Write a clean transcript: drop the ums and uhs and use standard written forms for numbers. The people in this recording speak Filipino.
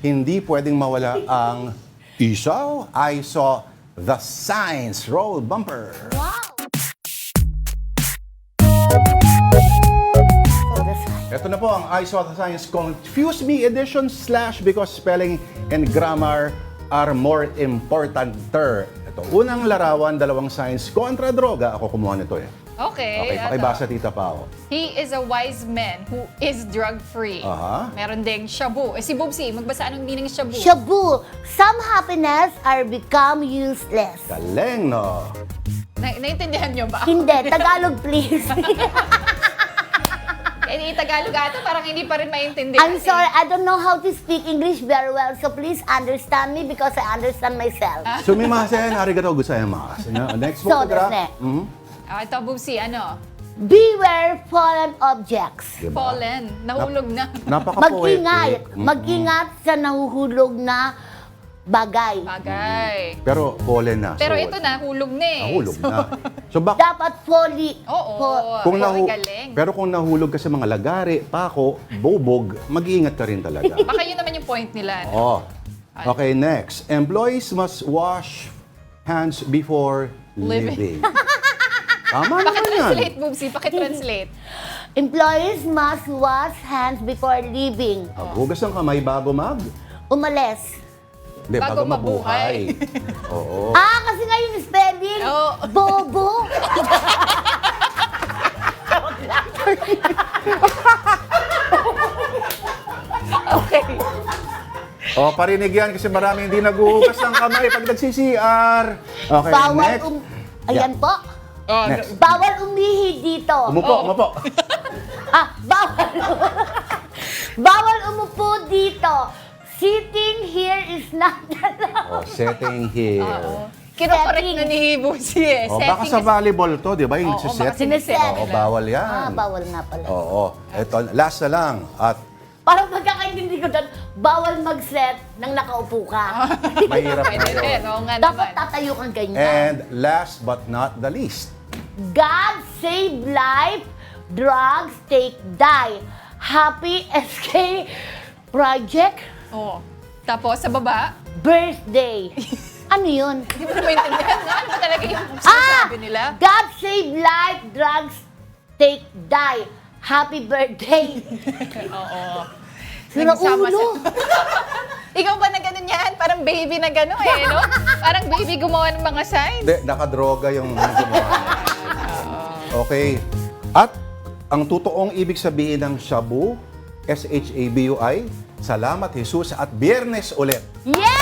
hindi pwedeng mawala ang isaw. I saw the signs. Roll bumper. Wow! So the sign. Ito na po ang I saw the signs Confuse Me edition / because spelling and grammar are more importanter. Ito, unang larawan, dalawang signs kontra droga. Ako kumuha nito eh. Okay, Okay. pakibasa Tita Pao. He is a wise man who is drug-free. Aha. Meron ding shabu. Si Bubsy, magbasa anong meaning shabu? Shabu. Some happiness are become useless. Galing, no? Naintindihan nyo ba? Hindi. Tagalog, please. Tagalog ata, parang hindi pa rin maintindihan. I'm sorry. I don't know how to speak English very well. So please understand me because I understand myself. Sumimasen, arigatou gozaimasu. Next So, photograph. that's it. Ito, Bubsy, ano? Beware fallen objects. Diba? Pollen. Nahulog na. Napaka-poetic. Mag-ingat sa nahuhulog na bagay. Bagay. Pero pollen na. Pero so, ito na, hulog na eh. Nahulog na. So, Dapat Oo. kung galing. pero kung nahulog ka sa mga lagari, pako, bubog, mag-iingat ka rin talaga. Baka yun naman yung point nila. Oh. No? Okay, next. Employees must wash hands before living. Tama naman yan. Pakitranslate, Bubsy. Pakitranslate. Employees must wash hands before leaving. Maghugas ng kamay bago Umalis. Hindi, Bago mabuhay. Oo. Kasi nga yung spelling, Oo. bobo. Okay. Oh, parinig yan kasi marami hindi naguhugas ng kamay pag nagsi-CR. Okay, Bawal next. Ayan po. Next. Bawal umihi dito. Umupo. Bawal. Bawal umupo dito. Sitting here is not allowed. Oh, setting here. Kinokorek na ni Bubsy eh. Oh, baka sa volleyball to, di ba? Yung Oo, nagsiset. baka siniset Oo, nila. bawal yan. Bawal nga pala. Oo. Ito, last na lang. At Parang pagkakaintindi ko doon, bawal mag-set nang nakaupo ka. mahirap na Pwede rin. yun. Oo nga Dapat naman. tatayo kang ganyan. And last but not the least, God save life, drugs take die. Happy SK Project Oo. Tapos, sa baba, Birthday. Ano yun? hindi mo maintindihan. Ano ba talaga yung sinasabi nila? God save life, drugs take die. Happy birthday. Oo. Sira Nagsama ulo. Ikaw ba na ganun yan? Parang baby na gano'n eh, no? Parang baby gumawa ng mga signs. hindi, nakadroga yung gumawa. Okay. At ang totoong ibig sabihin ng shabu, SHABUI, salamat Jesus at Biyernes ulit. Yeah!